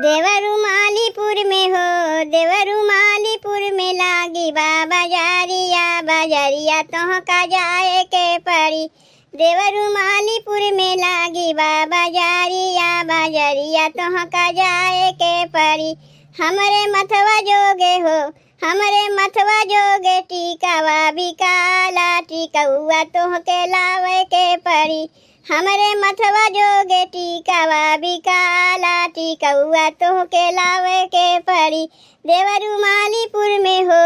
देवरू मालीपुर में हो, देवरू मालीपुर में लागी बाबा जारिया बाजरिया तोह का जाए के परी। देवरू मालीपुर में लागी बाबा जारिया बाजरिया तोह का जाए के परी। हमरे मथवा जोगे हो, हमरे मथवा जोगे टीकावा बिकाला टीकौआ तोह के लावे के परी। हमरे मथवा जोगे टीकावा बिकाला टीकौआ तोह के लावे के परी। देवरू मालीपुर में हो,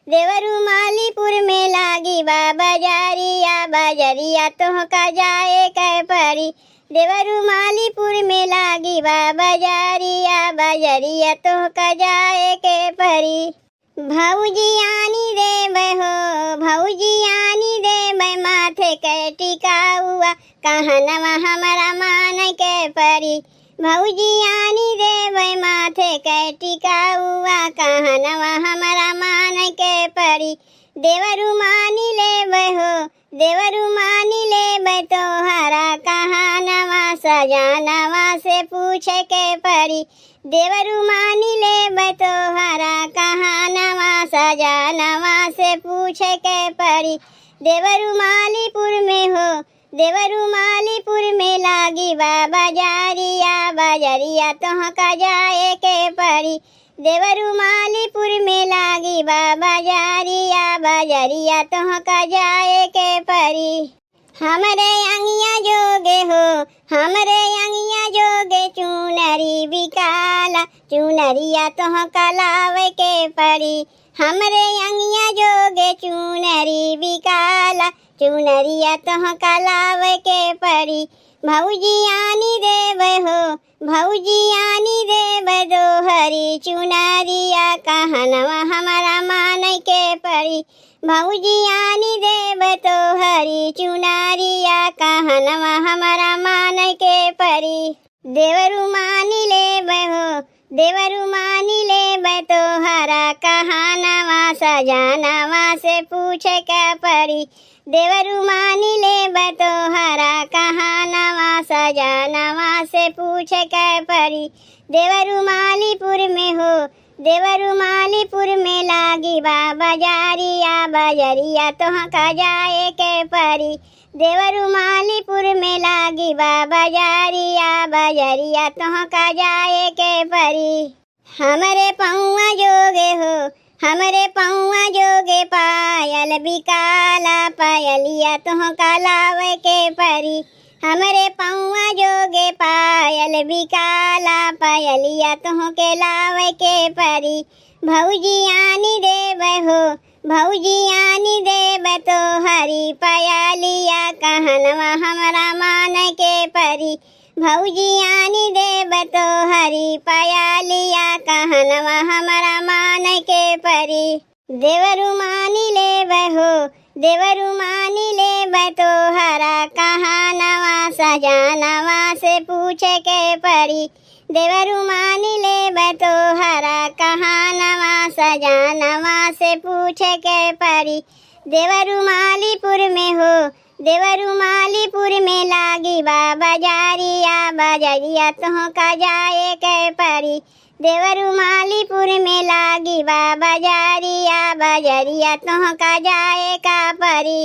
देवरू मालीपुर में लागी बाबा जारिया बाजरिया तोह का जाए के परी। देवरू मालीपुर में लागी बाबा जारिया बाजरिया तोह का जाए के परी। भौजी आनी देबै हो, भौजी आनी देबै माथे के टिकाउआ कहनवा हमरा मान के परी। भौजी आनी देबै माथे के टिकाउआ कहनवा हमरा मान के परी। देवरू मानी लेबै हो, देवरू मानी लेबै तोहरा कहनवा सजानवा से पूछे के परी। देवरू मानी लेबै तोहरा कहनवा सजानवा से पूछे के परी। देवरू मालीपुर में हो, देवरू मालीपुर में लागी बाबा जारिया बाजरिया तोह का जाए के परी। देवरू मालीपुर में लागी बाबा जारिया बाजरिया तोह का जाए के परी। हमरे अंगिया जोगे हो, हमरे अंगिया जोगे चुनरी बिकाला चुनरिया तोह का लावे के परी। हमरे अंगिया जोगे चुनरी बिकाला चुनरिया तोह का लावे के परी। भौजी आनी देबै हो, भौजी आनी देबै दोहरी चुनरिया कहनवा हमरा मान के परी। भौजी आनी देबै तोहरी चुनरिया कहनवा हमरा मान के परी। देवरू मानी लेबै हो, देवरू मानी लेबै तोहरा कहनवा सजानवा से पूछे के परी। देवरू मानी लेबै तोहरा कहनवा सजानवा से पूछे के परी। देवरू मालीपुर में हो, देवरू मालीपुर में लागी बाबा जारिया बाजरिया तोह का जाए के परी। देवरू मालीपुर में लागी बाबा जारिया बाजरिया तोह का जाए के परी। हमरे पौआ जोगे हो, हमरे पौआ जोगे पायल बिकाला पायलिया तोह का लावे के परी। हमरे पौआ जोगे पायल बिकाला पायलिया तोह के लावे के परी। भौजी आनी देबै हो, भौजी आनी देबै तोहरी पायलिया कहनवा हमरा मान के परी। भौजी आनी देबै तोहरी पायलिया कहनवा हमरा मान के परी। देवरू मानी लेबै हो, देवरू मानी लेबै तोहरा कहनवा सजानवा से पूछे के परी। देवरू मानी लेबै तोहरा कहनवा सजानवा से पूछे के परी। देवरू मालीपुर में हो, देवरू मालीपुर में लागी बाबा जारिया बाजरिया तोह का जाए के परी। देवरू मालीपुर में लागी बाबा जारिया बाजरिया तोह का जाए का परी।